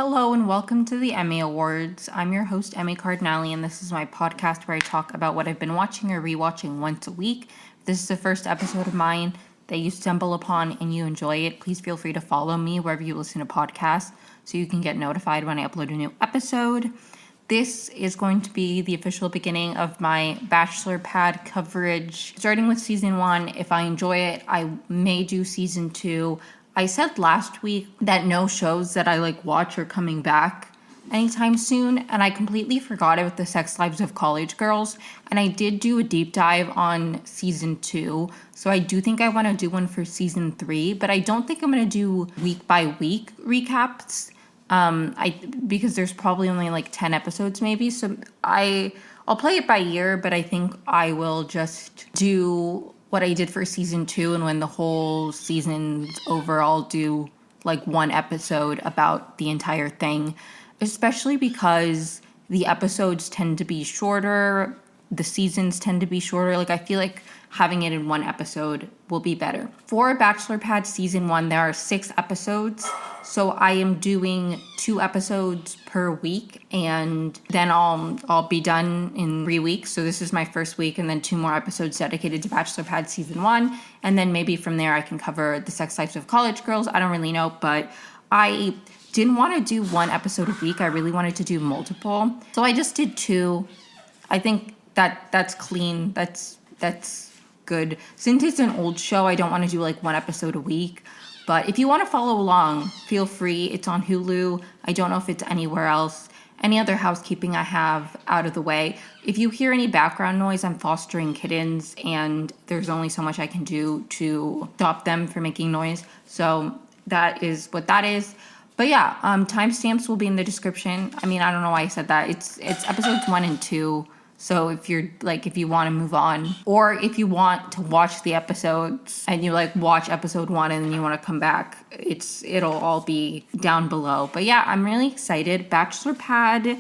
Hello and welcome to the Emmy Awards. I'm your host, Emmy Cardinale, and this is my podcast where I talk about what I've been watching or rewatching once a week. If this is the first episode of mine that you stumble upon and you enjoy it, please feel free to follow me wherever you listen to podcasts so you can get notified when I upload a new episode. This is going to be the official beginning of my Bachelor Pad coverage, starting with season 1. If I enjoy it, I may do season 2. I said last week that no shows that I watch are coming back anytime soon, and I completely forgot about the Sex Lives of College Girls, and I did do a deep dive on season 2, so I do think I want to do one for season 3, but I don't think I'm going to do week by week recaps, because there's probably only 10 episodes maybe, so I'll play it by ear, but I think I will just do what I did for season 2, and when the whole season's over, I'll do one episode about the entire thing, especially because the episodes tend to be shorter, the seasons tend to be shorter. I feel like having it in one episode will be better. For Bachelor Pad season 1, there are 6 episodes, so I am doing 2 episodes per week, and then I'll be done in 3 weeks. So this is my first week, and then 2 more episodes dedicated to Bachelor Pad season 1, and then maybe from there I can cover the Sex Lives of College Girls. I don't really know, but I didn't want to do 1 episode a week. I really wanted to do multiple, so I just did 2. I think that's clean. That's good. Since it's an old show, I don't want to do 1 episode a week. But if you want to follow along, feel free. It's on Hulu. I don't know if it's anywhere else. Any other housekeeping I have out of the way. If you hear any background noise, I'm fostering kittens, and there's only so much I can do to stop them from making noise. So that is what that is. But yeah, timestamps will be in the description. I mean, I don't know why I said that. It's episodes 1 and 2. So if you're if you want to move on, or if you want to watch the episodes and you watch episode 1 and then you want to come back, it'll all be down below. But yeah, I'm really excited. Bachelor Pad,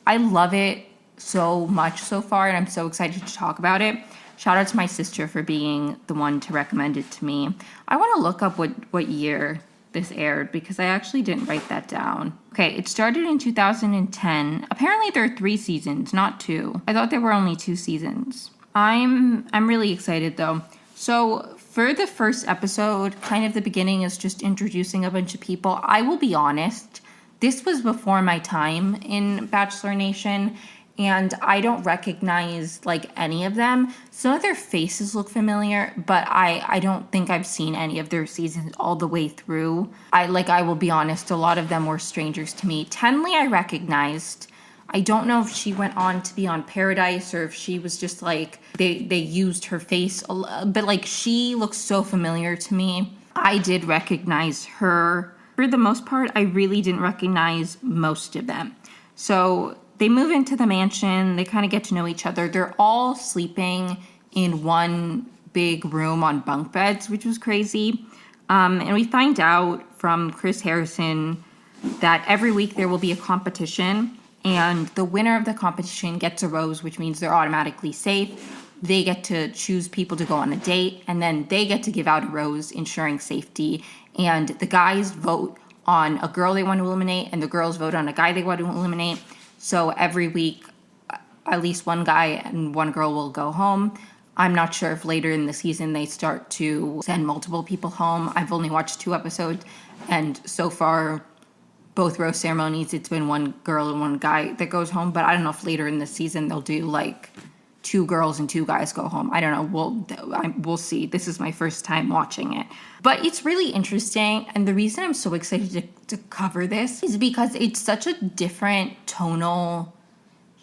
I love it so much so far, and I'm so excited to talk about it. Shout out to my sister for being the one to recommend it to me. I want to look up what year this aired, because I actually didn't write that down. Okay, it started in 2010. Apparently there are 3 seasons, not 2. I thought there were only 2 seasons. I'm really excited though. So for the first episode, kind of the beginning is just introducing a bunch of people. I will be honest, this was before my time in Bachelor Nation, and I don't recognize any of them. Some of their faces look familiar, but I don't think I've seen any of their seasons all the way through. I will be honest, a lot of them were strangers to me. Tenley I recognized. I don't know if she went on to be on Paradise or if she was just they used her face, but she looks so familiar to me. I did recognize her. For the most part, I really didn't recognize most of them. So they move into the mansion, they kind of get to know each other. They're all sleeping in one big room on bunk beds, which was crazy. And we find out from Chris Harrison that every week there will be a competition, and the winner of the competition gets a rose, which means they're automatically safe. They get to choose people to go on a date, and then they get to give out a rose, ensuring safety. And the guys vote on a girl they want to eliminate, and the girls vote on a guy they want to eliminate. So every week, at least one guy and one girl will go home. I'm not sure if later in the season they start to send multiple people home. I've only watched 2 episodes, and so far, both rose ceremonies, it's been one girl and one guy that goes home. But I don't know if later in the season they'll do 2 girls and 2 guys go home. I don't know. We'll see. This is my first time watching it. But it's really interesting. And the reason I'm so excited to cover this is because it's such a different tonal,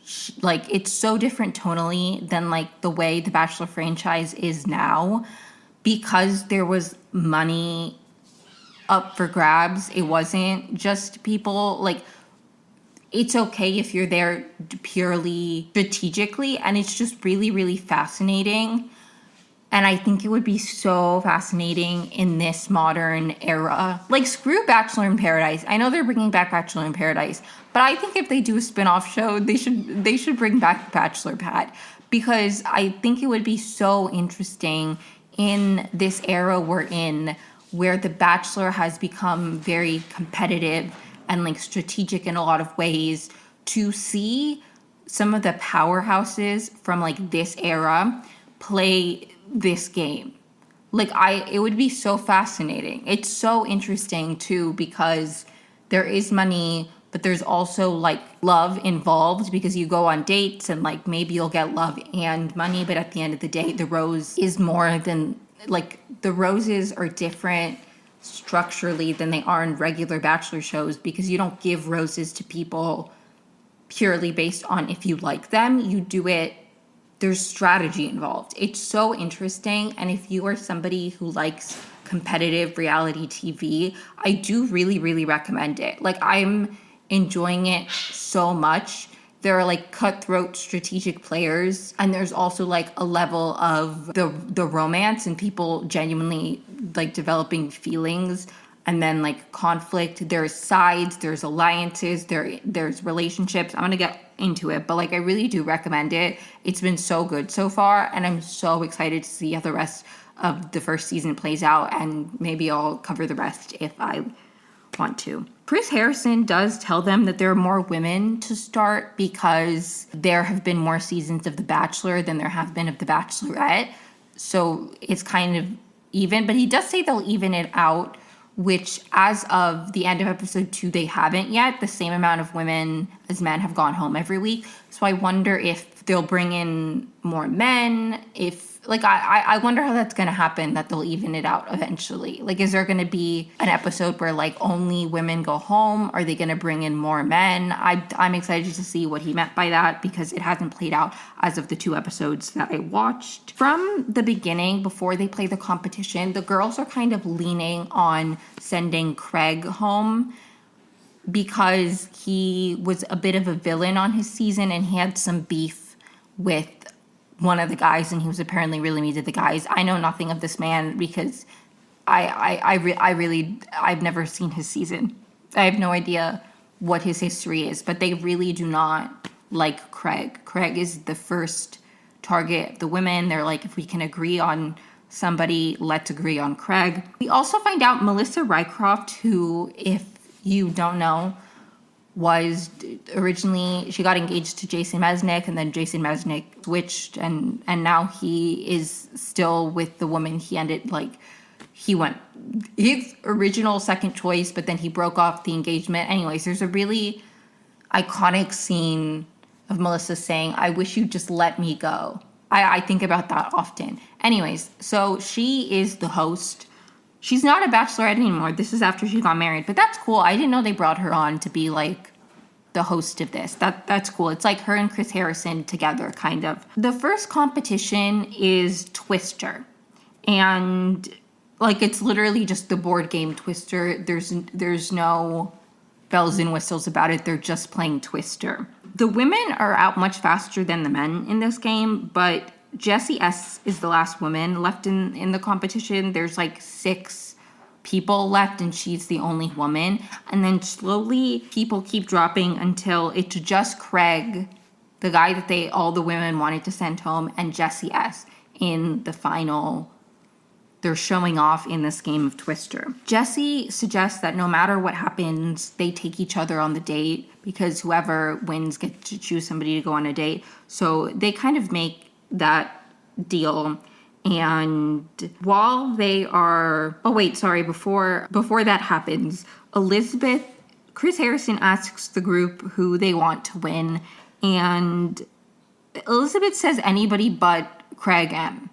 it's so different tonally than the way the Bachelor franchise is now, because there was money up for grabs. It wasn't just people it's okay if you're there purely strategically, and it's just really, really fascinating. And I think it would be so fascinating in this modern era. Screw Bachelor in Paradise. I know they're bringing back Bachelor in Paradise, but I think if they do a spin-off show, they should bring back Bachelor Pad, because I think it would be so interesting in this era we're in, where The Bachelor has become very competitive and like strategic in a lot of ways to see some of the powerhouses from like this era play this game. Like it would be so fascinating. It's so interesting too, because there is money, but there's also like love involved, because you go on dates and like maybe you'll get love and money, but at the end of the day, the rose is more than, like, the roses are different structurally than they are in regular Bachelor shows, because you don't give roses to people purely based on if you like them. You do it, there's strategy involved. It's so interesting. And if you are somebody who likes competitive reality TV, I do really, really recommend it. Like, I'm enjoying it so much. There are like cutthroat strategic players, and there's also like a level of the romance and people genuinely like developing feelings, and then like conflict. There's sides, there's alliances, there's relationships. I'm gonna get into it, but like I really do recommend it. It's been so good so far, and I'm so excited to see how the rest of the first season plays out, and maybe I'll cover the rest if I want to. Chris Harrison does tell them that there are more women to start because there have been more seasons of The Bachelor than there have been of The Bachelorette. So it's kind of even, but he does say they'll even it out, which as of the end of episode 2, they haven't yet. The same amount of women as men have gone home every week. So I wonder if they'll bring in more men, if, like, I wonder how that's going to happen, that they'll even it out eventually. Like, is there going to be an episode where, like, only women go home? Are they going to bring in more men? I'm excited to see what he meant by that, because it hasn't played out as of the 2 episodes that I watched. From the beginning, before they play the competition, the girls are kind of leaning on sending Craig home, because he was a bit of a villain on his season, and he had some beef with one of the guys, and he was apparently really mean to the guys. I know nothing of this man, because I've never seen his season. I have no idea what his history is, but they really do not like Craig. Craig is the first target of the women. They're like, if we can agree on somebody, let's agree on Craig. We also find out Melissa Rycroft, who, if you don't know, was originally, she got engaged to Jason Mesnick, and then Jason Mesnick switched, and now he is still with the woman he ended, like, he went his original second choice, but then he broke off the engagement. Anyways, there's a really iconic scene of Melissa saying, "I wish you'd just let me go." I think about that often. Anyways, so she is the host. She's not a bachelorette anymore. This is after she got married, but that's cool. I didn't know they brought her on to be like the host of this. That's cool. It's like her and Chris Harrison together, kind of. The first competition is Twister, and like it's literally just the board game Twister. There's no bells and whistles about it. They're just playing Twister. The women are out much faster than the men in this game, but Jessie S is the last woman left in the competition. There's like 6 people left, and she's the only woman. And then slowly people keep dropping until it's just Craig, the guy that all the women wanted to send home, and Jessie S in the final. They're showing off in this game of Twister. Jessie suggests that no matter what happens, they take each other on the date, because whoever wins gets to choose somebody to go on a date. So they kind of make that deal. And while they are, before that happens, Chris Harrison asks the group who they want to win, and Elizabeth says anybody but Craig M.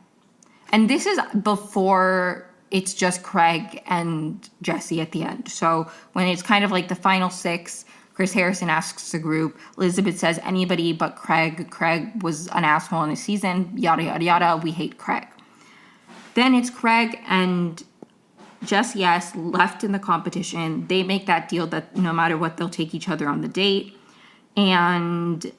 And this is before it's just Craig and Jessie at the end. So when it's kind of like the final 6, Chris Harrison asks the group. Elizabeth says anybody but Craig. Craig was an asshole in the season, yada, yada, yada. We hate Craig. Then it's Craig and Jessie S left in the competition. They make that deal that no matter what, they'll take each other on the date. And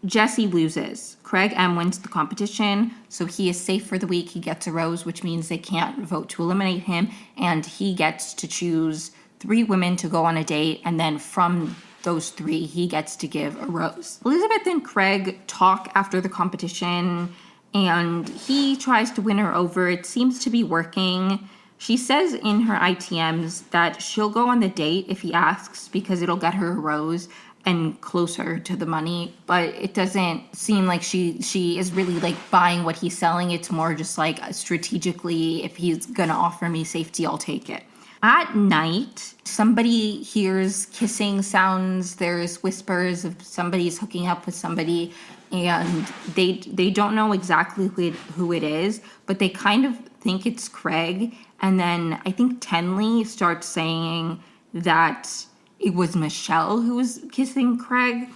Jessie loses. Craig M wins the competition, so he is safe for the week. He gets a rose, which means they can't vote to eliminate him, and he gets to choose 3 women to go on a date, and then from those 3, he gets to give a rose. Elizabeth and Craig talk after the competition, and he tries to win her over. It seems to be working, She says in her ITMs that she'll go on the date if he asks because it'll get her a rose and closer to the money, but it doesn't seem like she is really like buying what he's selling. It's more just like strategically, if he's gonna offer me safety, I'll take it. At night, somebody hears kissing sounds. There's whispers of somebody's hooking up with somebody, and they don't know exactly who it is, but they kind of think it's Craig. And then I think Tenley starts saying that it was Michelle who was kissing Craig,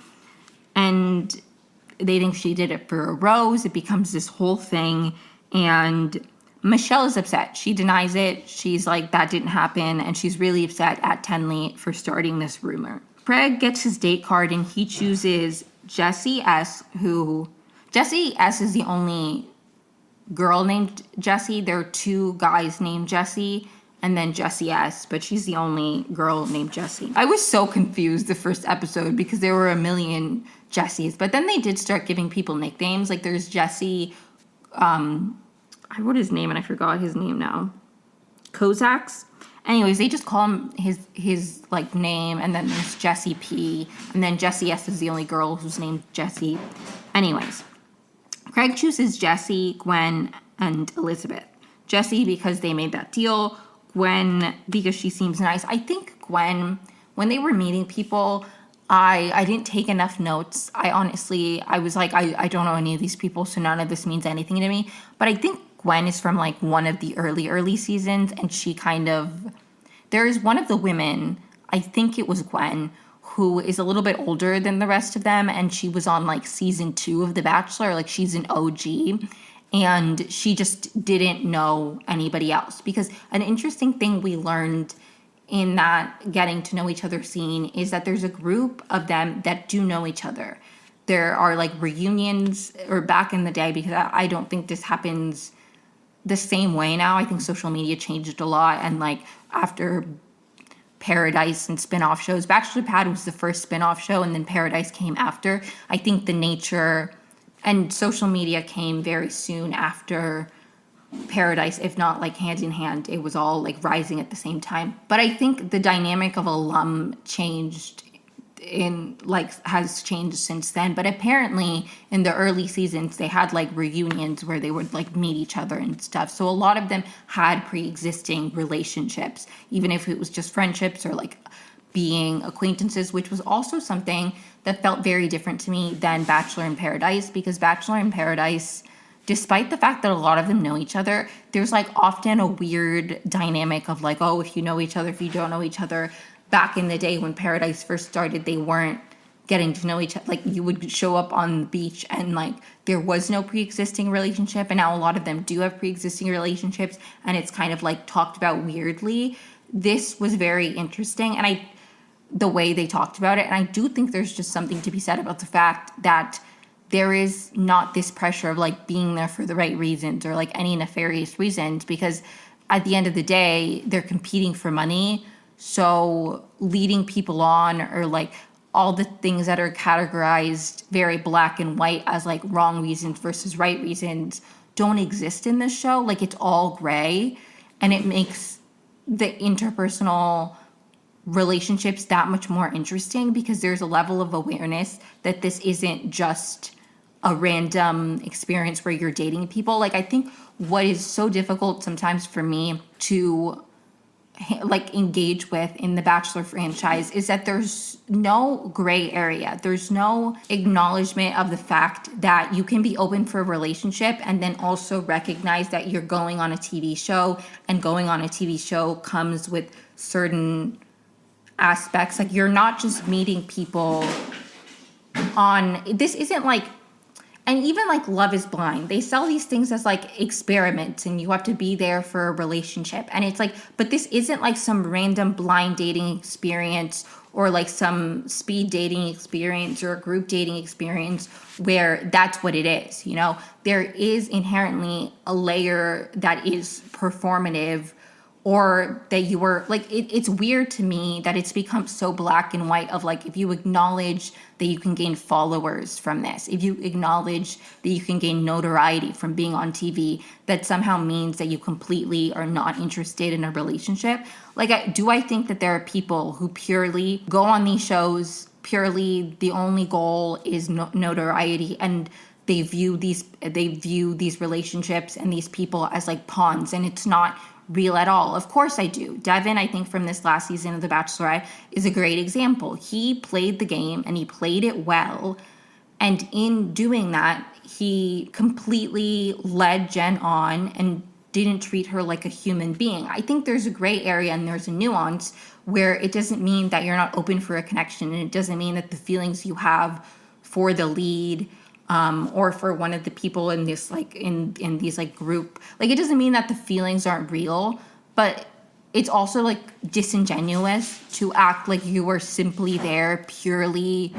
and they think she did it for a rose. It becomes this whole thing, and Michelle is upset. She denies it. She's like, that didn't happen, and she's really upset at Tenley for starting this rumor. Craig gets his date card, and he chooses Jessie S., Jessie S. is the only girl named Jessie. There are 2 guys named Jessie, and then Jessie S., but she's the only girl named Jessie. I was so confused the first episode because there were a million Jessies, but then they did start giving people nicknames. Like there's Jesse, I wrote his name and I forgot his name now. Kozaks. Anyways, they just call him his like name, and then there's Jessie P, and then Jessie S is the only girl who's named Jessie. Anyways, Craig chooses Jessie, Gwen, and Elizabeth. Jessie because they made that deal. Gwen because she seems nice. I think Gwen, when they were meeting people, I didn't take enough notes. I was like, I don't know any of these people, so none of this means anything to me. But I think Gwen is from like one of the early seasons, and she there is one of the women, I think it was Gwen, who is a little bit older than the rest of them, and she was on like season 2 of The Bachelor. Like she's an OG. And she just didn't know anybody else. Because an interesting thing we learned in that getting to know each other scene is that there's a group of them that do know each other. There are like reunions, or back in the day, because I don't think this happens the same way now. I think social media changed a lot. And like after Paradise and spin-off shows, Bachelor Pad was the first spin-off show, and then Paradise came after. I think the nature and social media came very soon after Paradise, if not like hand in hand. It was all like rising at the same time. But I think the dynamic of alum has changed since then. But apparently in the early seasons, they had like reunions where they would like meet each other and stuff. So a lot of them had pre-existing relationships, even if it was just friendships or like being acquaintances, which was also something that felt very different to me than Bachelor in Paradise, because Bachelor in Paradise, despite the fact that a lot of them know each other, there's like often a weird dynamic of like, oh, if you know each other, if you don't know each other. Back in the day when Paradise first started, they weren't getting to know each other. Like you would show up on the beach and like there was no pre-existing relationship, and now a lot of them do have pre-existing relationships, and it's kind of like talked about weirdly. This was very interesting, and the way they talked about it. And I do think there's just something to be said about the fact that there is not this pressure of like being there for the right reasons or like any nefarious reasons, because at the end of the day, they're competing for money. So leading people on, or like all the things that are categorized very black and white as like wrong reasons versus right reasons, don't exist in this show. Like it's all gray, and it makes the interpersonal relationships that much more interesting, because there's a level of awareness that this isn't just a random experience where you're dating people. Like I think what is so difficult sometimes for me to like engage with in the Bachelor franchise is that there's no gray area. There's no acknowledgement of the fact that you can be open for a relationship and then also recognize that you're going on a TV show, and going on a TV show comes with certain aspects. Like you're not just meeting people on, this isn't like, and even like Love is Blind, they sell these things as like experiments and you have to be there for a relationship. And it's like, but this isn't like some random blind dating experience or like some speed dating experience or a group dating experience where that's what it is. You know, there is inherently a layer that is performative or that you were like, it's weird to me that it's become so black and white of like, if you acknowledge that you can gain followers from this, if you acknowledge that you can gain notoriety from being on TV, that somehow means that you completely are not interested in a relationship. Like, I think that there are people who purely go on these shows, purely the only goal is notoriety, and they view these relationships and these people as like pawns, and it's not real at all. Of course I do. Devin, I think from this last season of The Bachelorette, is a great example. He played the game and he played it well. And in doing that, he completely led Jen on and didn't treat her like a human being. I think there's a gray area and there's a nuance where it doesn't mean that you're not open for a connection, and it doesn't mean that the feelings you have for the lead or for one of the people in this like in these like group, like, it doesn't mean that the feelings aren't real, but it's also like disingenuous to act like you were simply there purely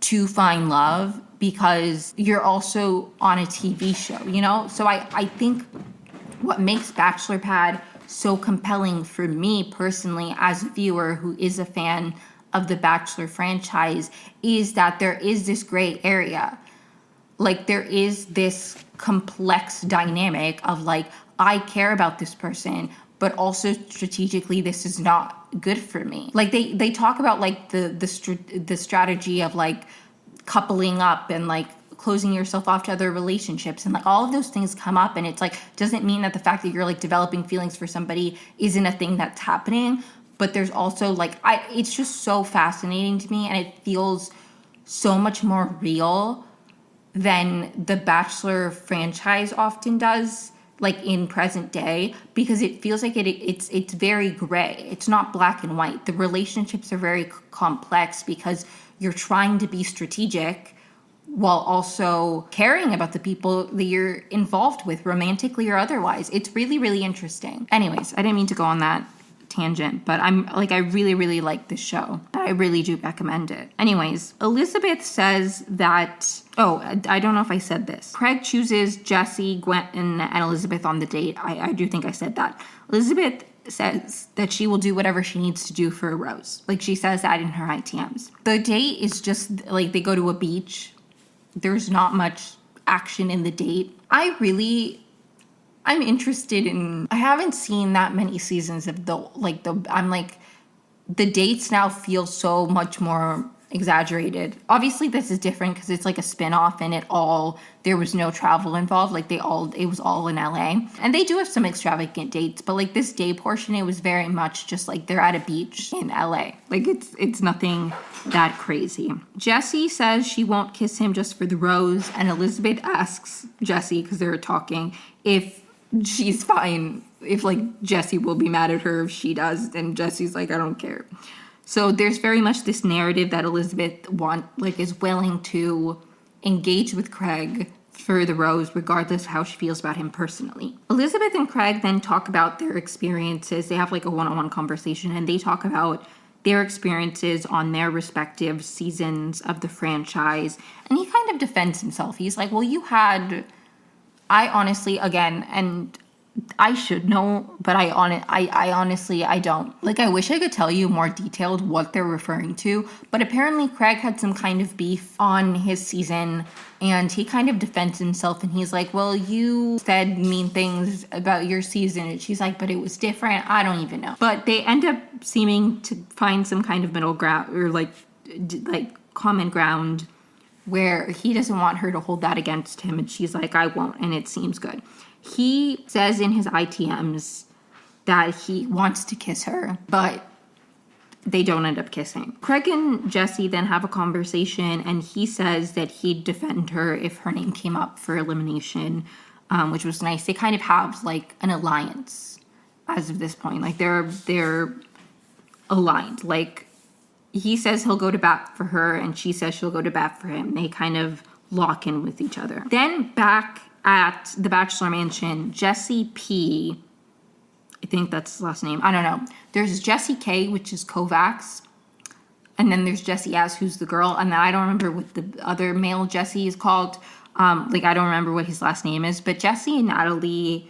to find love because you're also on a TV show, you know? So I think what makes Bachelor Pad so compelling for me personally as a viewer who is a fan of the Bachelor franchise is that there is this gray area. Like, there is this complex dynamic of like, I care about this person, but also strategically this is not good for me. Like, they talk about like the strategy of like coupling up and like closing yourself off to other relationships, and like all of those things come up, and it's like, doesn't mean that the fact that you're like developing feelings for somebody isn't a thing that's happening, but there's also like, it's just so fascinating to me, and it feels so much more real than the Bachelor franchise often does, like in present day, because it feels like it's very gray. It's not black and white. The relationships are very complex because you're trying to be strategic while also caring about the people that you're involved with, romantically or otherwise. It's really, really interesting. Anyways, I didn't mean to go on that tangent, but I really, really like this show. I really do recommend it. Anyways, Elizabeth says that, I don't know if I said this. Craig chooses Jesse, Gwen, and Elizabeth on the date. I do think I said that. Elizabeth says that she will do whatever she needs to do for a rose. Like, she says that in her ITMs. The date is just like, they go to a beach. There's not much action in the date. I'm interested in, I haven't seen that many seasons of the dates now feel so much more exaggerated. Obviously this is different because it's like a spin-off, and there was no travel involved. Like, it was all in LA, and they do have some extravagant dates, but like this day portion, it was very much just like they're at a beach in LA. Like, it's nothing that crazy. Jessie says she won't kiss him just for the rose, and Elizabeth asks Jessie, because they were talking, if she's fine, if like Jessie will be mad at her if she does, and Jessie's like, I don't care. So there's very much this narrative that Elizabeth is willing to engage with Craig for the rose regardless of how she feels about him personally. Elizabeth and Craig then talk about their experiences. They have like a one-on-one conversation, and they talk about their experiences on their respective seasons of the franchise, and he kind of defends himself. He's like, well, I honestly, again, and I should know, but I honestly, I don't. Like, I wish I could tell you more detailed what they're referring to, but apparently Craig had some kind of beef on his season, and he kind of defends himself, and he's like, well, you said mean things about your season, and she's like, but it was different. I don't even know. But they end up seeming to find some kind of middle ground, or like common ground, where he doesn't want her to hold that against him, and she's like, I won't, and it seems good. He says in his ITMs that he wants to kiss her, but they don't end up kissing. Craig and Jessie then have a conversation, and he says that he'd defend her if her name came up for elimination, which was nice. They kind of have like an alliance as of this point. Like, they're aligned. Like, he says he'll go to bat for her, and she says she'll go to bat for him. They kind of lock in with each other. Then back at the Bachelor Mansion, Jesse P, I think that's his last name, I don't know. There's Jesse K, which is Kovacs, and then there's Jesse S, who's the girl, and then I don't remember what the other male Jesse is called. I don't remember what his last name is, but Jesse and Natalie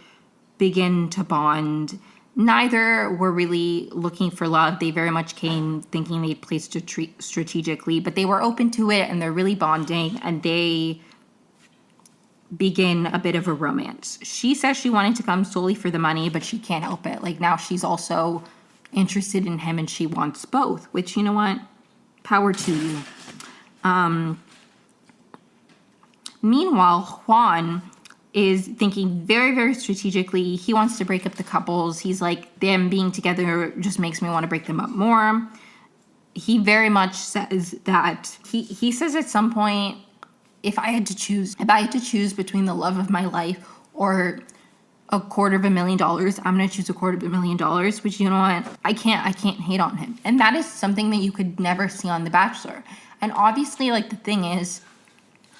begin to bond. neither were really looking for love. They very much came thinking they'd play strategically, but they were open to it, and they're really bonding, and they begin a bit of a romance. She says she wanted to come solely for the money, but she can't help it. Like, now she's also interested in him, and she wants both, which, you know what? Power to you. Meanwhile, Juan is thinking very, very strategically. He wants to break up the couples. He's like, them being together just makes me want to break them up more. He very much says that he says at some point, if I had to choose between the love of my life or $250,000, I'm going to choose $250,000, which, you know what? I can't hate on him. And that is something that you could never see on The Bachelor. And obviously, like, the thing is,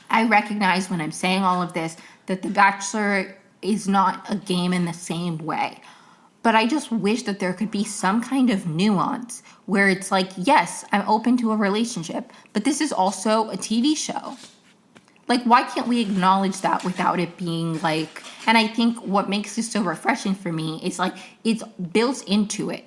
I recognize when I'm saying all of this that The Bachelor is not a game in the same way. But I just wish that there could be some kind of nuance where it's like, yes, I'm open to a relationship, but this is also a TV show. Like, why can't we acknowledge that without it being like, and I think what makes this so refreshing for me is like, it's built into it,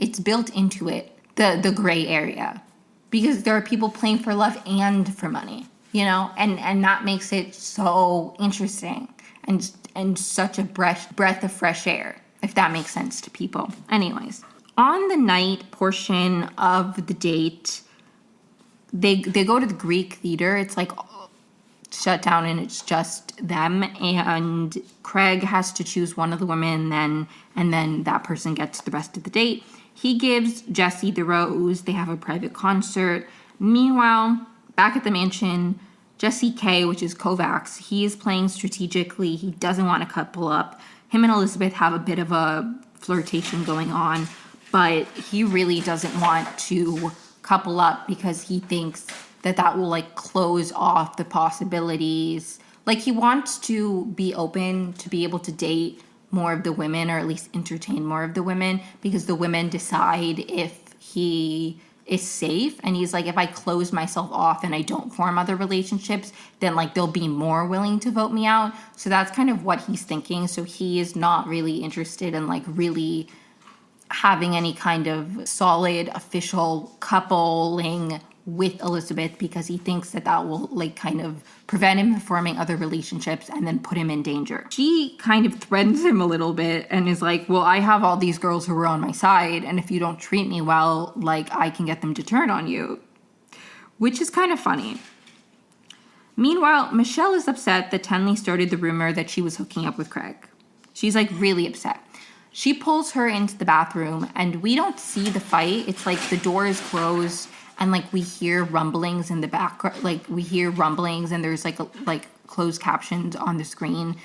the gray area. Because there are people playing for love and for money, you know? And that makes it so interesting and such a breath of fresh air, if that makes sense to people. Anyways, on the night portion of the date, they go to the Greek theater. It's like shut down and it's just them, and Craig has to choose one of the women, and then that person gets the rest of the date. He gives Jesse the rose. They have a private concert. Meanwhile, back at the mansion, Jesse K, which is Kovacs, he is playing strategically. He doesn't want to couple up. Him and Elizabeth have a bit of a flirtation going on, but he really doesn't want to couple up because he thinks that will, like, close off the possibilities. Like, he wants to be open to be able to date more of the women, or at least entertain more of the women, because the women decide if he is safe. And he's like, if I close myself off and I don't form other relationships, then, like, they'll be more willing to vote me out. So that's kind of what he's thinking. So he is not really interested in, like, really having any kind of solid official coupling with Elizabeth, because he thinks that will, like, kind of prevent him from forming other relationships and then put him in danger. She kind of threatens him a little bit and is like, well, I have all these girls who are on my side, and if you don't treat me well, like, I can get them to turn on you, which is kind of funny. Meanwhile, Michelle is upset that Tenley started the rumor that she was hooking up with Craig. She's, like, really upset. She pulls her into the bathroom, and we don't see the fight. It's like the door is closed, and, like, we hear rumblings in the background. Like, we hear rumblings, and there's, like closed captions on the screen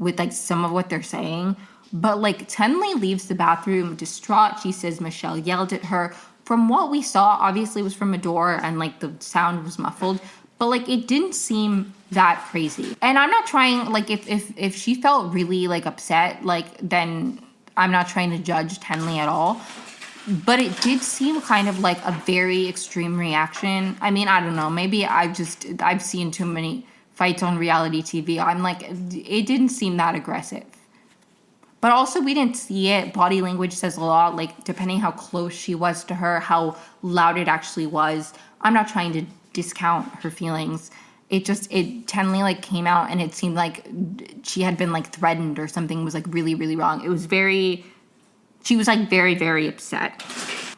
with, like, some of what they're saying. But, like, Tenley leaves the bathroom distraught. She says Michelle yelled at her. From what we saw, obviously it was from a door, and, like, the sound was muffled. But, like, it didn't seem that crazy. And I'm not trying, like, if she felt really, like, upset, like, then I'm not trying to judge Tenley at all. But it did seem kind of like a very extreme reaction. I mean, I don't know. Maybe I've seen too many fights on reality TV. I'm like, it didn't seem that aggressive. But also, we didn't see it. Body language says a lot. Like, depending how close she was to her, how loud it actually was. I'm not trying to discount her feelings. Tenley, like, came out and it seemed like she had been, like, threatened or something was, like, really, really wrong. She was, like, very, very upset.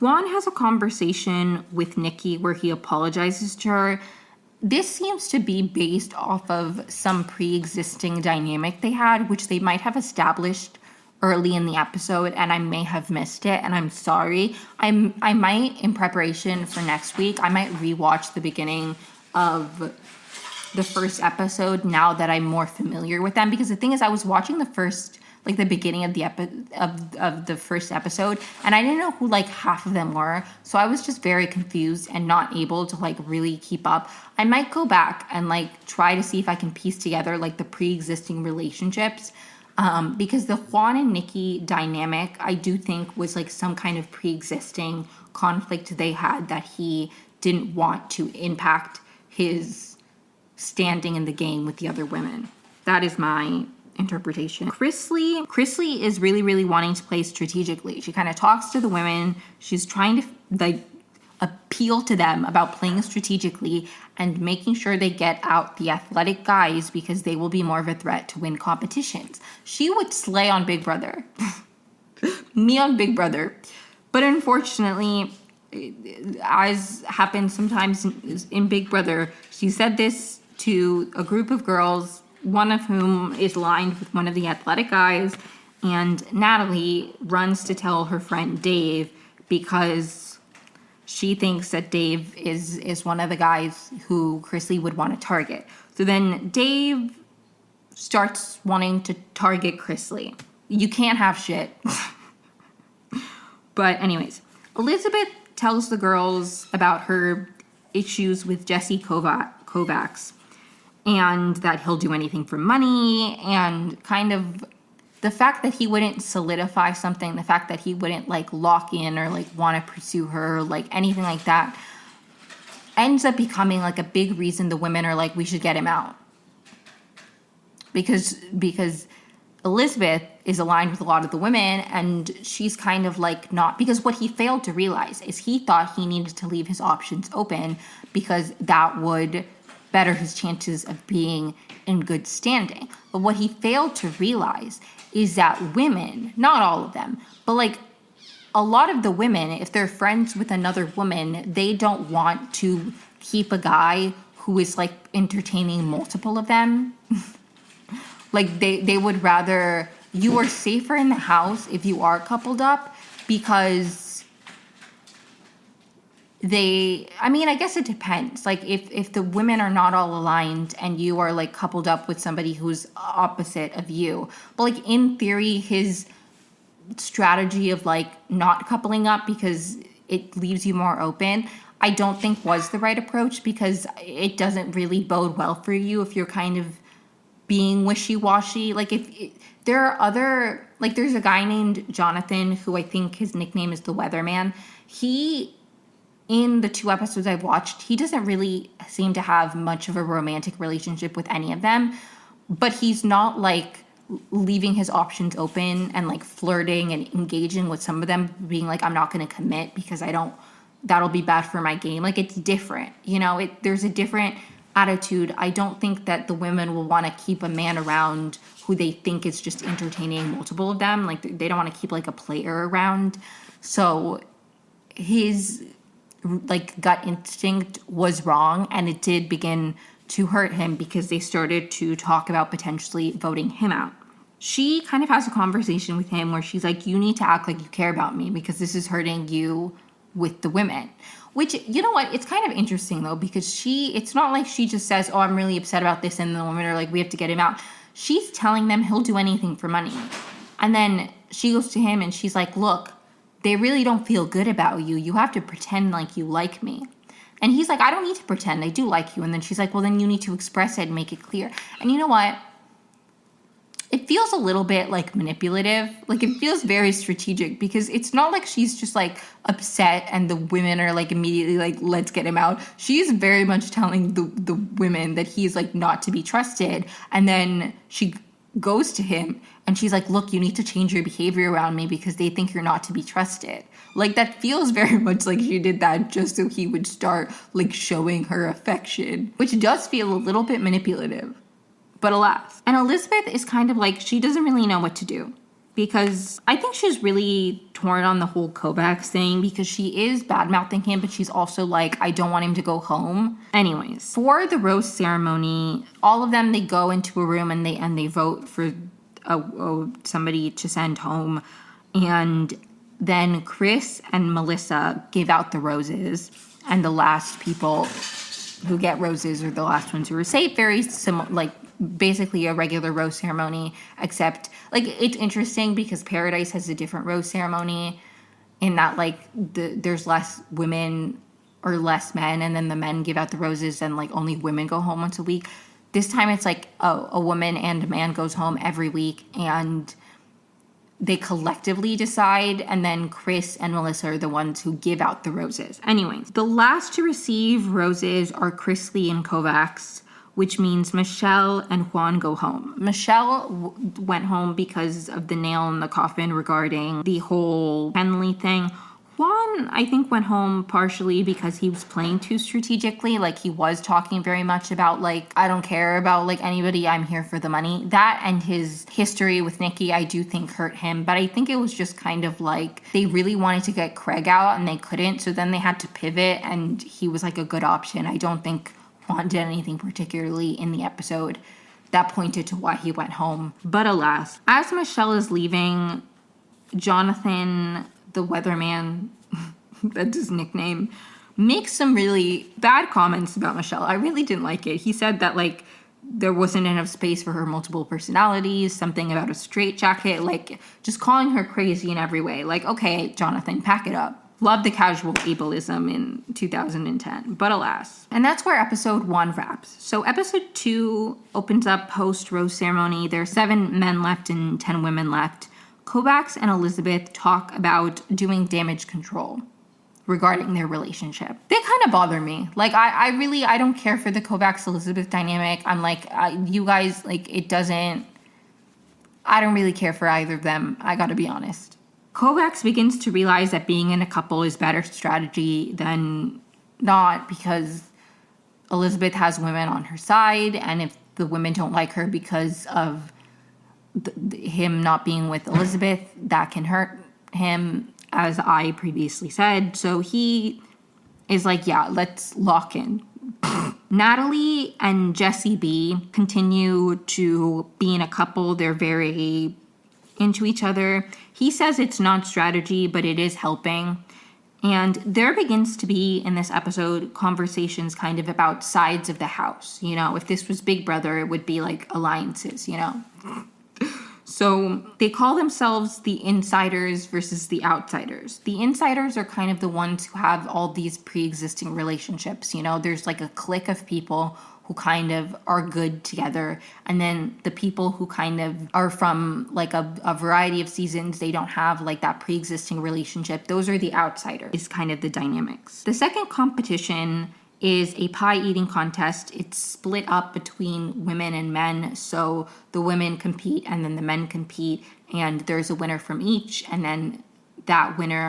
Juan has a conversation with Nikki where he apologizes to her. This seems to be based off of some pre-existing dynamic they had, which they might have established early in the episode, and I may have missed it, and I'm sorry. I might, in preparation for next week, I might rewatch the beginning of the first episode now that I'm more familiar with them, because the thing is, I was watching the beginning of the first episode, and I didn't know who, like, half of them were, so I was just very confused and not able to, like, really keep up. I might go back and, like, try to see if I can piece together, like, the pre-existing relationships, because the Juan and Nikki dynamic, I do think, was, like, some kind of pre-existing conflict they had that he didn't want to impact his standing in the game with the other women. That is my interpretation. Chrisley is really, really wanting to play strategically. She kind of talks to the women. She's trying to like appeal to them about playing strategically and making sure they get out the athletic guys because they will be more of a threat to win competitions. She would slay on Big Brother. Me on Big Brother. But unfortunately, as happens sometimes in Big Brother, she said this to a group of girls, one of whom is aligned with one of the athletic guys, and Natalie runs to tell her friend Dave because she thinks that Dave is one of the guys who Chrisley would want to target. So then Dave starts wanting to target Chrisley. You can't have shit. But anyways, Elizabeth tells the girls about her issues with Jesse Kovacs and that he'll do anything for money, and kind of the fact that he wouldn't solidify something, the fact that he wouldn't like lock in or like want to pursue her, like anything like that, ends up becoming like a big reason the women are like, we should get him out. Because Elizabeth is aligned with a lot of the women, and she's kind of like not, because what he failed to realize is he thought he needed to leave his options open because that would better his chances of being in good standing. But what he failed to realize is that women, not all of them, but like a lot of the women, if they're friends with another woman, they don't want to keep a guy who is like entertaining multiple of them. Like they would rather, you are safer in the house if you are coupled up, because I guess it depends. Like if the women are not all aligned and you are like coupled up with somebody who's opposite of you, but like in theory, his strategy of like not coupling up because it leaves you more open, I don't think was the right approach, because it doesn't really bode well for you if you're kind of being wishy-washy. Like there are other, like there's a guy named Jonathan who I think his nickname is the Weatherman. He, in the 2 episodes I've watched, he doesn't really seem to have much of a romantic relationship with any of them, but he's not like leaving his options open and like flirting and engaging with some of them, being like, I'm not going to commit because that'll be bad for my game. Like it's different, you know, there's a different attitude. I don't think that the women will want to keep a man around who they think is just entertaining multiple of them. Like they don't want to keep like a player around. So his like gut instinct was wrong, and it did begin to hurt him because they started to talk about potentially voting him out. She kind of has a conversation with him where she's like, you need to act like you care about me because this is hurting you with the women. Which, you know what, it's kind of interesting though, because it's not like she just says, oh, I'm really upset about this, and the women are like, we have to get him out. She's telling them he'll do anything for money. And then she goes to him and she's like, look, they really don't feel good about you. You have to pretend like you like me. And he's like, I don't need to pretend. I do like you. And then she's like, well, then you need to express it and make it clear. And you know what? It feels a little bit like manipulative. Like it feels very strategic, because it's not like she's just like upset and the women are like immediately like, let's get him out. She's very much telling the women that he's like not to be trusted. And then she goes to him and she's like, look, you need to change your behavior around me because they think you're not to be trusted. Like that feels very much like she did that just so he would start like showing her affection, which does feel a little bit manipulative. But alas. And Elizabeth is kind of like, she doesn't really know what to do, because I think she's really torn on the whole Kovacs thing, because she is bad-mouthing him, but she's also like, I don't want him to go home. Anyways, for the rose ceremony, all of them, they go into a room and they vote for somebody to send home. And then Chris and Melissa give out the roses, and the last people who get roses are the last ones who are safe. Very similar, like basically a regular rose ceremony, except like it's interesting because Paradise has a different rose ceremony in that like there's less women or less men, and then the men give out the roses and like only women go home once a week. This time it's like a woman and a man goes home every week, and they collectively decide, and then Chris and Melissa are the ones who give out the roses. Anyways, the last to receive roses are Chrisley and Kovacs, which means Michelle and Juan go home. Michelle went home because of the nail in the coffin regarding the whole Henley thing. Juan, I think, went home partially because he was playing too strategically. Like, he was talking very much about, like, I don't care about, like, anybody. I'm here for the money. That and his history with Nikki, I do think hurt him. But I think it was just kind of like they really wanted to get Craig out and they couldn't. So then they had to pivot and he was, like, a good option. I don't think Juan did anything particularly in the episode that pointed to why he went home. But alas, as Michelle is leaving, Jonathan, the weatherman, that's his nickname, makes some really bad comments about Michelle. I really didn't like it. He said that, like, there wasn't enough space for her multiple personalities, something about a straitjacket, like, just calling her crazy in every way. Like, okay, Jonathan, pack it up. Love the casual ableism in 2010, but alas. And that's where episode 1 wraps. So episode 2 opens up post-rose ceremony. There are 7 men left and 10 women left. Kovacs and Elizabeth talk about doing damage control regarding their relationship. They kind of bother me. Like, I don't care for the Kovacs-Elizabeth dynamic. I'm like, you guys, like, I don't really care for either of them. I gotta be honest. Kovacs begins to realize that being in a couple is better strategy than not, because Elizabeth has women on her side, and if the women don't like her because of him not being with Elizabeth, that can hurt him, as I previously said. So he is like, yeah, let's lock in. Natalie and Jesse B continue to be in a couple. They're very into each other. He says it's not strategy, but it is helping. And there begins to be, in this episode, conversations kind of about sides of the house. You know, if this was Big Brother, it would be like alliances, you know? So they call themselves the insiders versus the outsiders. The insiders are kind of the ones who have all these pre-existing relationships. You know, there's like a clique of people who kind of are good together. And then the people who kind of are from like a variety of seasons, they don't have like that pre-existing relationship. Those are the outsiders, is kind of the dynamics. The second competition is a pie eating contest. It's split up between women and men. So the women compete and then the men compete, and there's a winner from each. And then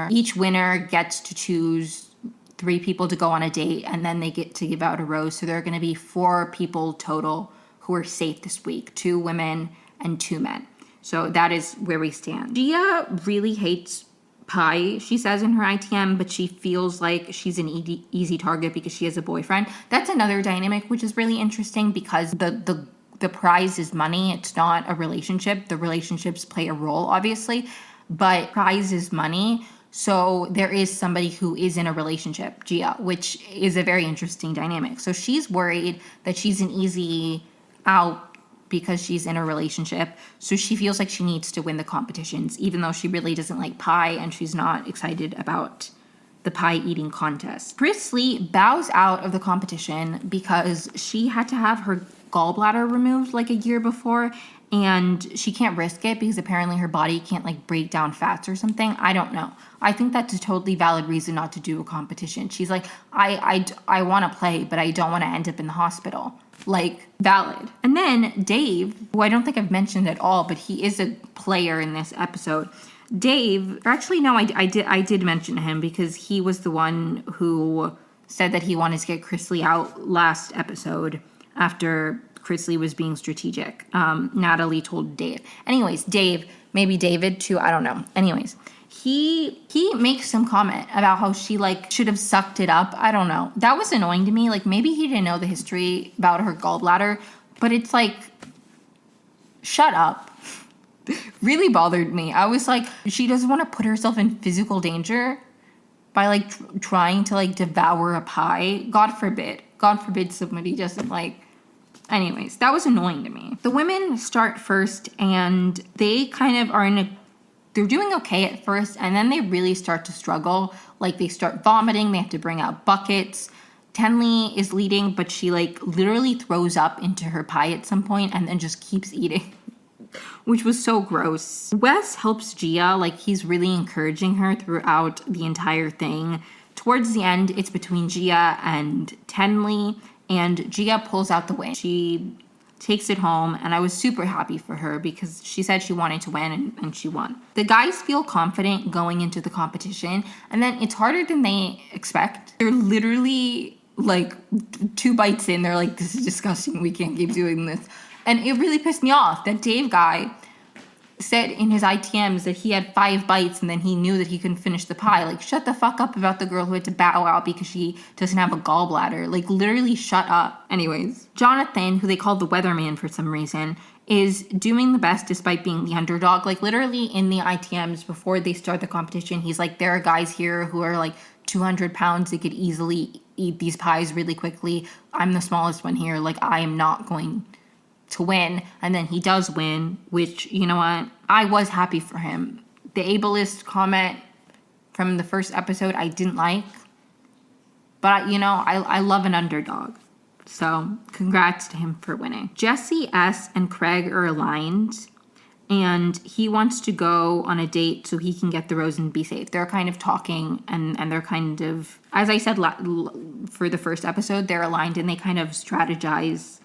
each winner gets to choose 3 people to go on a date, and then they get to give out a rose. So there are going to be 4 people total who are safe this week, 2 women and 2 men. So that is where we stand. Gia really hates pie, she says in her ITM, but she feels like she's an easy target because she has a boyfriend. That's another dynamic, which is really interesting, because the prize is money. It's not a relationship. The relationships play a role, obviously, but prize is money. So there is somebody who is in a relationship, Gia, which is a very interesting dynamic. So she's worried that she's an easy out because she's in a relationship. So she feels like she needs to win the competitions, even though she really doesn't like pie and she's not excited about the pie eating contest. Prisley bows out of the competition because she had to have her gallbladder removed like a year before, and she can't risk it because apparently her body can't like break down fats or something. I don't know. I think that's a totally valid reason not to do a competition. She's like, I want to play, but I don't want to end up in the hospital. Like, valid. And then Dave, who I don't think I've mentioned at all, but he is a player in this episode. Dave, actually, no, I did mention him because he was the one who said that he wanted to get Chrisley out last episode after Chrisley was being strategic. Natalie told Dave. Anyways, Dave, maybe David too, I don't know. Anyways, he makes some comment about how she like should have sucked it up. I don't know. That was annoying to me. Like, maybe he didn't know the history about her gallbladder, but it's like, shut up. Really bothered me. I was like, she doesn't want to put herself in physical danger by like trying to like devour a pie. God forbid somebody doesn't like. Anyways, that was annoying to me. The women start first and they kind of are they're doing okay at first, and then they really start to struggle. Like, they start vomiting, they have to bring out buckets. Tenley is leading, but she like literally throws up into her pie at some point and then just keeps eating, which was so gross. Wes helps Gia, like he's really encouraging her throughout the entire thing. Towards the end, it's between Gia and Tenley, and Gia pulls out the win. She takes it home, and I was super happy for her because she said she wanted to win, and she won. The guys feel confident going into the competition, and then it's harder than they expect. They're literally like 2 bites in, they're like, this is disgusting, we can't keep doing this. And it really pissed me off that Dave guy said in his ITMs that he had 5 bites and then he knew that he couldn't finish the pie. Like, shut the fuck up about the girl who had to bow out because she doesn't have a gallbladder. Like, literally shut up. Anyways, Jonathan, who they called the weatherman for some reason, is doing the best despite being the underdog. Like, literally in the ITMs before they start the competition, he's like, there are guys here who are like 200 pounds. They could easily eat these pies really quickly. I'm the smallest one here. Like, I am not going to win. And then he does win, which, you know what, I was happy for him. The ableist comment from the first episode I didn't like, but you know, I love an underdog, so congrats to him for winning. Jesse S and Craig are aligned, and he wants to go on a date so he can get the rose and be safe. They're kind of talking, and they're kind of, as I said for the first episode, they're aligned and they kind of strategize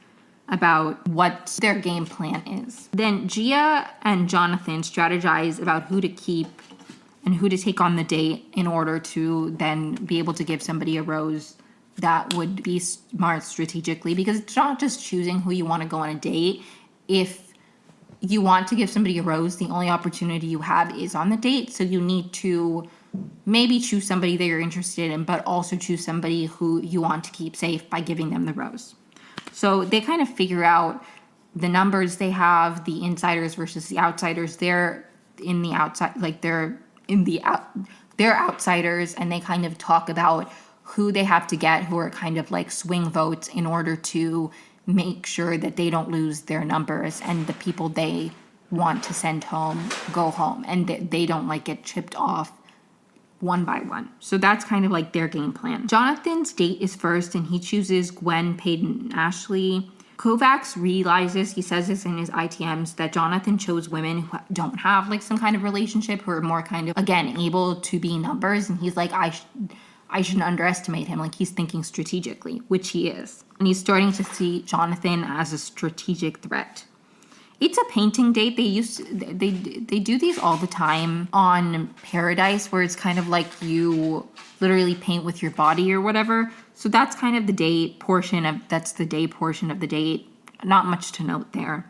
about what their game plan is. Then Gia and Jonathan strategize about who to keep and who to take on the date in order to then be able to give somebody a rose that would be smart strategically, because it's not just choosing who you want to go on a date. If you want to give somebody a rose, the only opportunity you have is on the date, so you need to maybe choose somebody that you're interested in, but also choose somebody who you want to keep safe by giving them the rose. So they kind of figure out the numbers they have, the insiders versus the outsiders. They're in the outside, like they're outsiders, and they kind of talk about who they have to get, who are kind of like swing votes, in order to make sure that they don't lose their numbers and the people they want to send home go home, and they don't like get chipped off one by one. So that's kind of like their game plan. Jonathan's date is first, and he chooses Gwen, Peyton, and Ashley. Kovacs realizes, he says this in his ITMs, that Jonathan chose women who don't have like some kind of relationship, who are more kind of, again, able to be numbers. And he's like, I shouldn't underestimate him. Like, he's thinking strategically, which he is. And he's starting to see Jonathan as a strategic threat. It's a painting date. They do these all the time on Paradise, where it's kind of like you literally paint with your body or whatever. So that's kind of the day portion of the date. Not much to note there.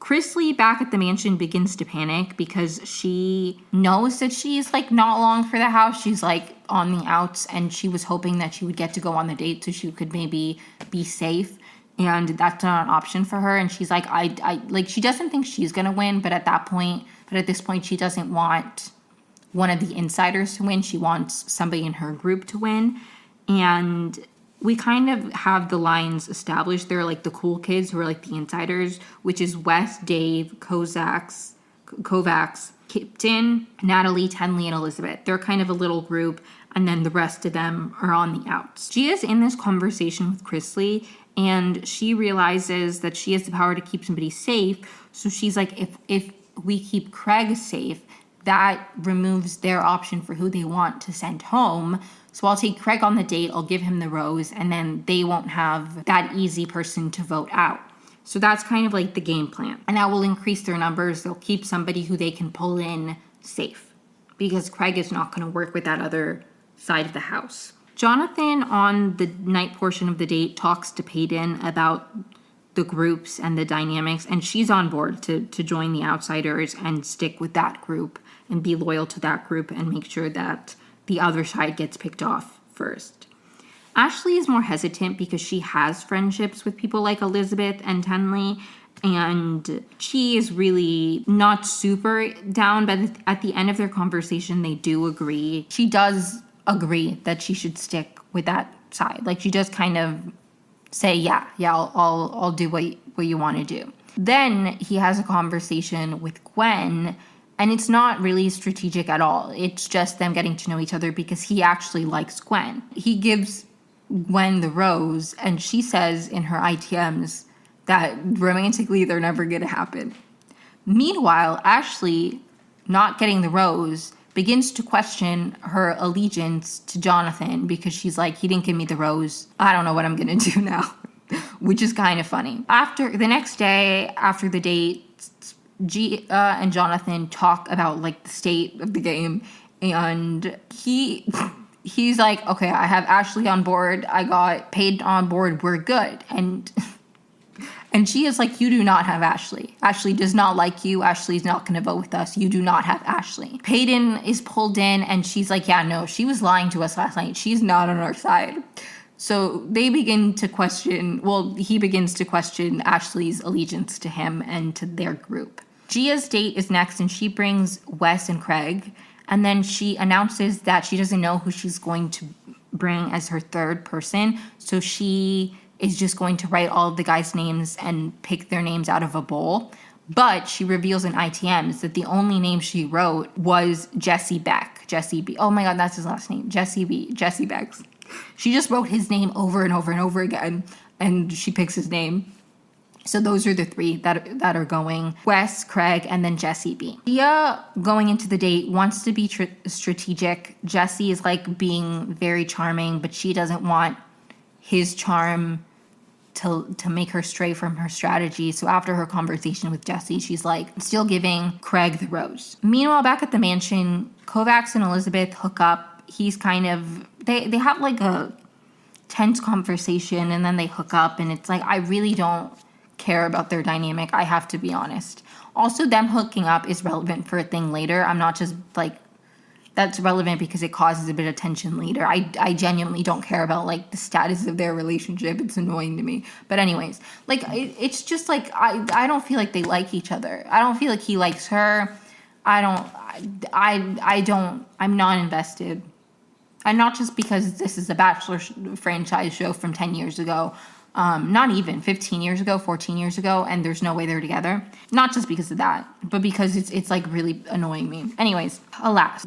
Chrisley back at the mansion begins to panic because she knows that she's like not long for the house. She's like on the outs, and she was hoping that she would get to go on the date so she could maybe be safe. And that's not an option for her. And she's like, I like, she doesn't think she's going to win. But at this point, she doesn't want one of the insiders to win. She wants somebody in her group to win. And we kind of have the lines established. They're like the cool kids who are like the insiders, which is Wes, Dave, Kovacs, Kipton, Natalie, Tenley, and Elizabeth. They're kind of a little group. And then the rest of them are on the outs. Gia's in this conversation with Chrisley, and she realizes that she has the power to keep somebody safe. So she's like, if we keep Craig safe, that removes their option for who they want to send home. So I'll take Craig on the date, I'll give him the rose, and then they won't have that easy person to vote out. So that's kind of like the game plan. And that will increase their numbers. They'll keep somebody who they can pull in safe, because Craig is not going to work with that other side of the house. Jonathan, on the night portion of the date, talks to Peyton about the groups and the dynamics, and she's on board to join the outsiders and stick with that group and be loyal to that group and make sure that the other side gets picked off first. Ashley is more hesitant because she has friendships with people like Elizabeth and Tenley, and she is really not super down, but at the end of their conversation, they do agree. She does agree that she should stick with that side. Like, she does kind of say, yeah, I'll do what you want to do. Then he has a conversation with Gwen, and it's not really strategic at all. It's just them getting to know each other because he actually likes Gwen. He gives Gwen the rose, and she says in her ITMs that romantically they're never going to happen. Meanwhile, Ashley, not getting the rose, begins to question her allegiance to Jonathan because she's like, he didn't give me the rose. I don't know what I'm going to do now, which is kind of funny. After the next day, after the date, Gia and Jonathan talk about like the state of the game, and he's like, okay, I have Ashley on board. I got Peyton on board. We're good. And she is like, you do not have Ashley. Ashley does not like you. Ashley's not going to vote with us. You do not have Ashley. Peyton is pulled in and she's like, yeah, no, she was lying to us last night. She's not on our side. So they begin to question, he begins to question Ashley's allegiance to him and to their group. Gia's date is next and she brings Wes and Craig. And then she announces that she doesn't know who she's going to bring as her third person. So she is just going to write all of the guys' names and pick their names out of a bowl. But she reveals in ITMs that the only name she wrote was Jesse Beck. Jesse B. Oh my God, that's his last name. Jesse B. Jesse Becks. She just wrote his name over and over and over again, and she picks his name. So those are the three that are going. Wes, Craig, and then Jesse B. Gia, going into the date, wants to be strategic. Jesse is like being very charming, but she doesn't want his charm to make her stray from her strategy. So after her conversation with Jesse, she's like still giving Craig the rose. Meanwhile, back at the mansion, Kovacs and Elizabeth hook up. He's kind of, they have like a tense conversation and then they hook up, and it's like, I really don't care about their dynamic, I have to be honest. Also, them hooking up is relevant for a thing later. I'm not just like, that's relevant because it causes a bit of tension later. I genuinely don't care about like the status of their relationship. It's annoying to me. But anyways, like it's just like I don't feel like they like each other. I don't feel like he likes her. I'm not invested. And not just because this is a Bachelor franchise show from 10 years ago. Not even 15 years ago, 14 years ago, and there's no way they're together. Not just because of that, but because it's like really annoying me. Anyways, alas.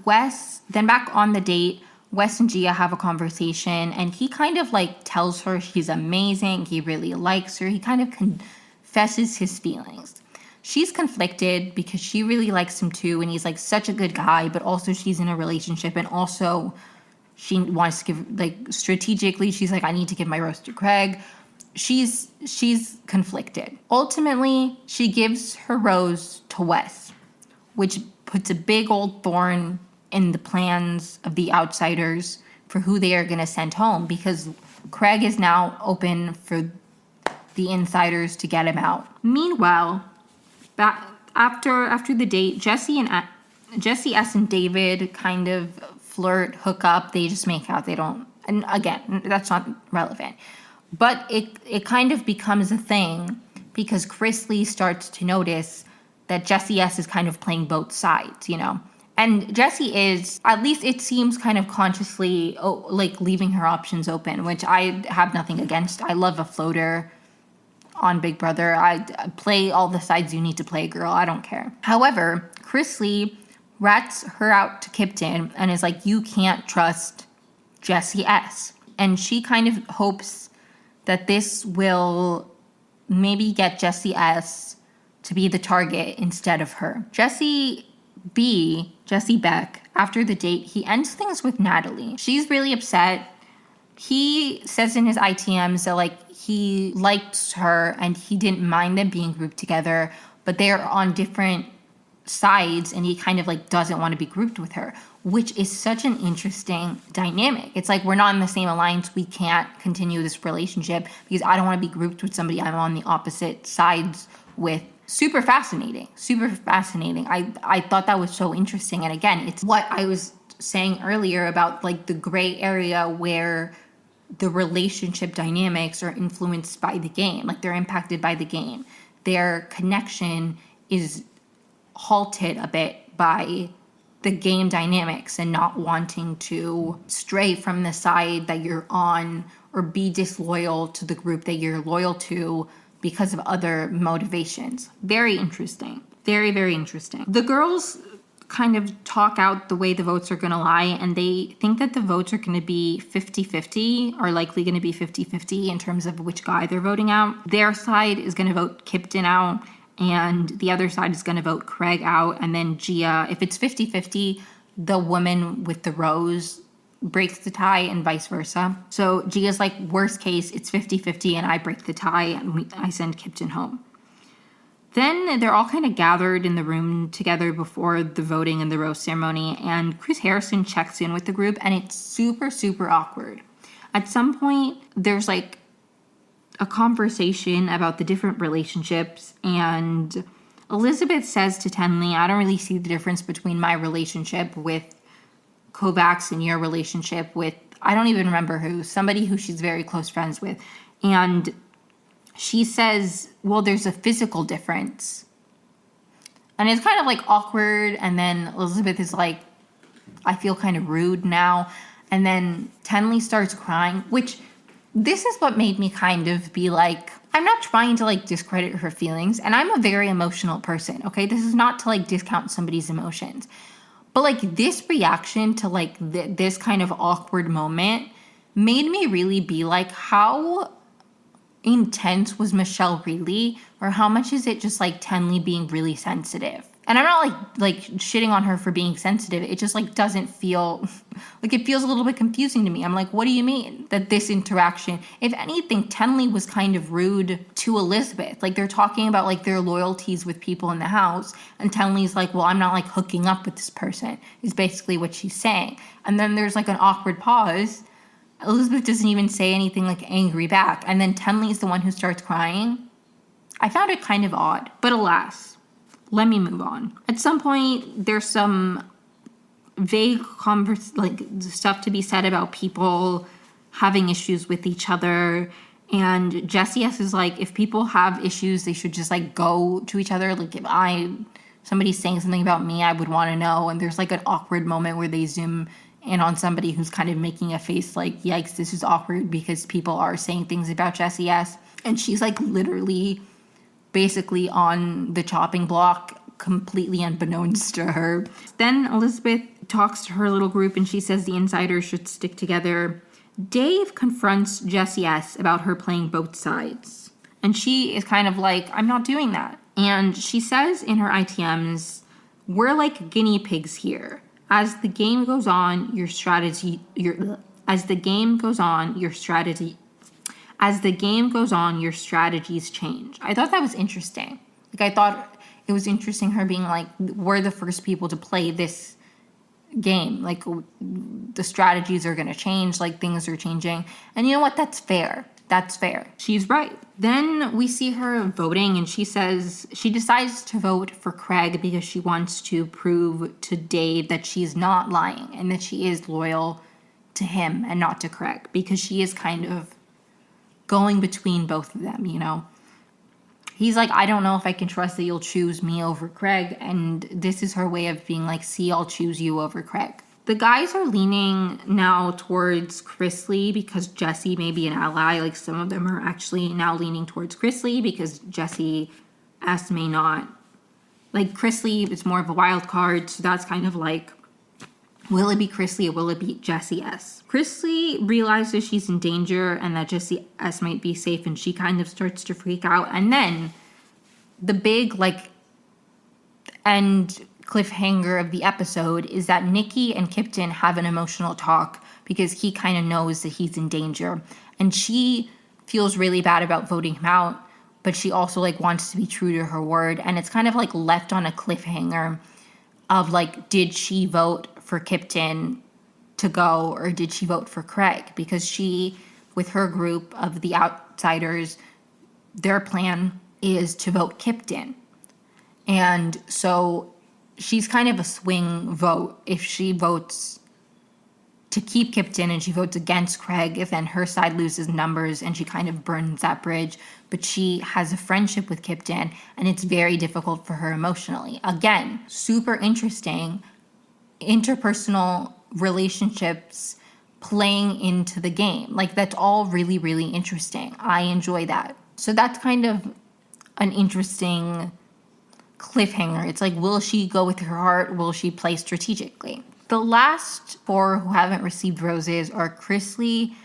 Then back on the date, Wes and Gia have a conversation, and he kind of like tells her she's amazing, he really likes her, he kind of confesses his feelings. She's conflicted because she really likes him too, and he's like such a good guy, but also she's in a relationship, and also she wants to give, like strategically, she's like, I need to give my rose to Craig. She's conflicted. Ultimately, she gives her rose to Wes, which puts a big old thorn in the plans of the outsiders for who they are going to send home, because Craig is now open for the insiders to get him out. Meanwhile, after the date, Jesse S and David kind of flirt, hook up. They just make out. They don't. And again, that's not relevant. But it kind of becomes a thing because Chris Lee starts to notice that Jessie S is kind of playing both sides, you know? And Jessie is, at least it seems, kind of consciously like leaving her options open, which I have nothing against. I love a floater on Big Brother. I play all the sides you need to play, girl. I don't care. However, Chris Lee rats her out to Kipton and is like, you can't trust Jessie S. And she kind of hopes that this will maybe get Jessie S to be the target instead of her. Jesse Beck, after the date, he ends things with Natalie. She's really upset. He says in his ITMs that like he liked her and he didn't mind them being grouped together, but they're on different sides and he kind of like doesn't want to be grouped with her, which is such an interesting dynamic. It's like, we're not in the same alliance, we can't continue this relationship because I don't want to be grouped with somebody I'm on the opposite sides with. Super fascinating. I thought that was so interesting. And again, it's what I was saying earlier about like the gray area where the relationship dynamics are influenced by the game, like they're impacted by the game. Their connection is halted a bit by the game dynamics and not wanting to stray from the side that you're on or be disloyal to the group that you're loyal to because of other motivations. Very interesting. Very, very interesting. The girls kind of talk out the way the votes are going to lie, and they think that the votes are going to be 50-50, are likely going to be 50-50 in terms of which guy they're voting out. Their side is going to vote Kipton out, and the other side is going to vote Craig out, and then Gia, if it's 50-50, the woman with the rose breaks the tie and vice versa. So Gia's like, worst case, it's 50-50 and I break the tie and I send Kipton home. Then they're all kind of gathered in the room together before the voting and the rose ceremony, and Chris Harrison checks in with the group, and it's super, super awkward. At some point, there's like a conversation about the different relationships, and Elizabeth says to Tenley, I don't really see the difference between my relationship with Kovacs and your relationship with, I don't even remember who, somebody who she's very close friends with. And she says, well, there's a physical difference. And it's kind of like awkward. And then Elizabeth is like, I feel kind of rude now. And then Tenley starts crying, which this is what made me kind of be like, I'm not trying to like discredit her feelings. And I'm a very emotional person, okay? This is not to like discount somebody's emotions. But like this reaction to like this kind of awkward moment made me really be like, how intense was Michelle really, or how much is it just like Tenley being really sensitive? And I'm not like shitting on her for being sensitive. It just like doesn't feel like, it feels a little bit confusing to me. I'm like, what do you mean that this interaction, if anything, Tenley was kind of rude to Elizabeth. Like they're talking about like their loyalties with people in the house, and Tenley's like, well, I'm not like hooking up with this person, is basically what she's saying. And then there's like an awkward pause. Elizabeth doesn't even say anything like angry back. And then Tenley's the one who starts crying. I found it kind of odd, but alas, let me move on. At some point, there's some vague stuff to be said about people having issues with each other. And Jessie S is like, if people have issues, they should just like go to each other. Like if somebody's saying something about me, I would want to know. And there's like an awkward moment where they zoom in on somebody who's kind of making a face like, yikes, this is awkward because people are saying things about Jessie S. And she's like literally basically on the chopping block, completely unbeknownst to her. Then Elizabeth talks to her little group and she says the insiders should stick together. Dave confronts Jessie S about her playing both sides. And she is kind of like, I'm not doing that. And she says in her ITMs, we're like guinea pigs here. As the game goes on, your strategies change. I thought that was interesting. Like, I thought it was interesting her being like, we're the first people to play this game. Like, the strategies are going to change. Like, things are changing. And you know what? That's fair. That's fair. She's right. Then we see her voting, and she says she decides to vote for Craig because she wants to prove to Dave that she's not lying and that she is loyal to him and not to Craig, because she is kind of going between both of them, you know. He's like, I don't know if I can trust that you'll choose me over Craig, and this is her way of being like, see, I'll choose you over Craig. The guys are leaning now towards Chrisley because Jessie may be an ally. Like, some of them are actually now leaning towards Chrisley because Jessie S may not. Like, Chrisley is more of a wild card, so that's kind of like, will it be Chrisley or will it be Jessie S? Chrisley realizes she's in danger and that Jessie S might be safe, and she kind of starts to freak out. And then the big, like, end cliffhanger of the episode is that Nikki and Kipton have an emotional talk because he kind of knows that he's in danger, and she feels really bad about voting him out, but she also like wants to be true to her word, and it's kind of like left on a cliffhanger of like, did she vote for Kipton to go or did she vote for Craig? Because she, with her group of the outsiders, their plan is to vote Kipton, and so she's kind of a swing vote. If she votes to keep Kipton and she votes against Craig, if then her side loses numbers and she kind of burns that bridge. But she has a friendship with Kipton, and it's very difficult for her emotionally. Again, super interesting interpersonal relationships playing into the game. Like, that's all really, really interesting. I enjoy that. So that's kind of an interesting cliffhanger. It's like, will she go with her heart? Will she play strategically? The last four who haven't received roses are Chrisley,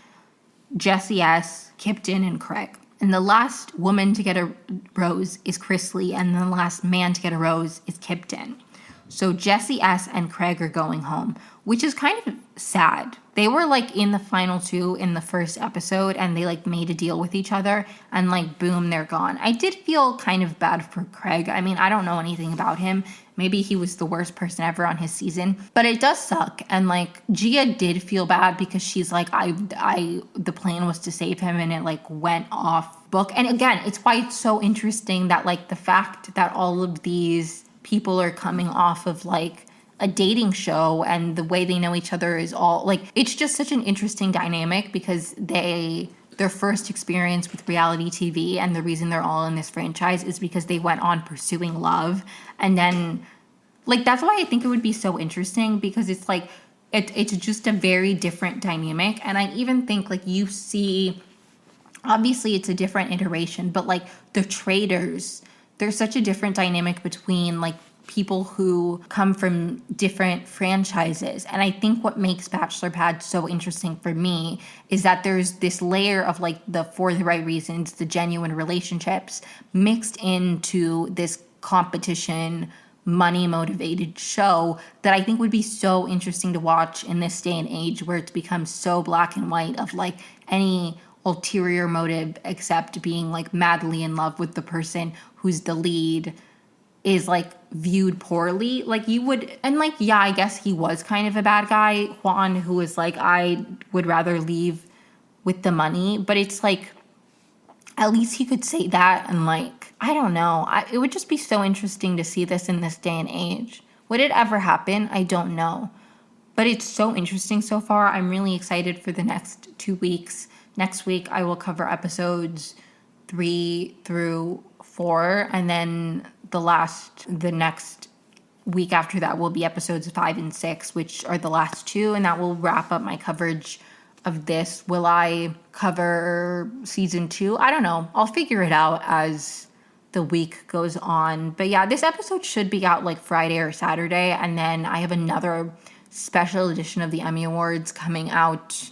Jessie S, Kipton, and Craig. And the last woman to get a rose is Chrisley, and the last man to get a rose is Kipton. So Jesse S. and Craig are going home, which is kind of sad. They were like in the final two in the first episode and they like made a deal with each other and like boom, they're gone. I did feel kind of bad for Craig. I mean, I don't know anything about him. Maybe he was the worst person ever on his season, but it does suck. And like Gia did feel bad because she's like, the plan was to save him and it like went off book. And again, it's why it's so interesting that like the fact that all of these people are coming off of like a dating show and the way they know each other is all like, it's just such an interesting dynamic because their first experience with reality TV and the reason they're all in this franchise is because they went on pursuing love. And then like, that's why I think it would be so interesting because it's like, it's just a very different dynamic. And I even think like you see, obviously it's a different iteration, but like the traders, there's such a different dynamic between like people who come from different franchises. And I think what makes Bachelor Pad so interesting for me is that there's this layer of like the for the right reasons, the genuine relationships mixed into this competition, money motivated show that I think would be so interesting to watch in this day and age where it's become so black and white of like any ulterior motive except being like madly in love with the person who's the lead is like viewed poorly. Like you would, and like, yeah, I guess he was kind of a bad guy, Juan, who was like, I would rather leave with the money, but it's like, at least he could say that. And like, I don't know, it would just be so interesting to see this in this day and age. Would it ever happen? I don't know, but it's so interesting so far. I'm really excited for the next 2 weeks. Next week, I will cover episodes 3 through 4, and then the next week after that will be episodes 5 and 6, which are the last two, and that will wrap up my coverage of this. Will I cover season 2? I don't know. I'll figure it out as the week goes on. But yeah, this episode should be out like Friday or Saturday, and then I have another special edition of the Emmy Awards coming out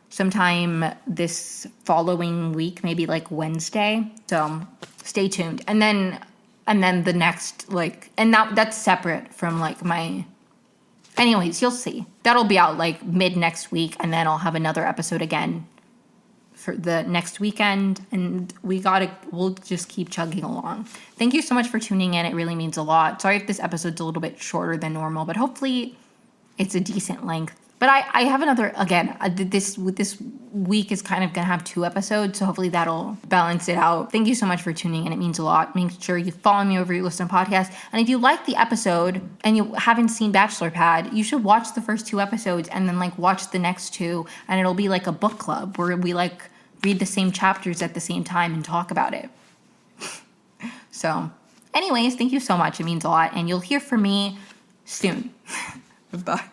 sometime this following week, maybe like Wednesday. So stay tuned. And then the next, like, and that's separate from like my, anyways, you'll see. That'll be out like mid next week. And then I'll have another episode again for the next weekend. And we'll just keep chugging along. Thank you so much for tuning in. It really means a lot. Sorry if this episode's a little bit shorter than normal, but hopefully it's a decent length. But I have another, again, this week is kind of going to have 2 episodes, so hopefully that'll balance it out. Thank you so much for tuning in. It means a lot. Make sure you follow me over you listen to podcasts. And if you like the episode and you haven't seen Bachelor Pad, you should watch the first 2 episodes and then like watch the next 2, and it'll be like a book club where we like read the same chapters at the same time and talk about it. So anyways, thank you so much. It means a lot, and you'll hear from me soon. Bye.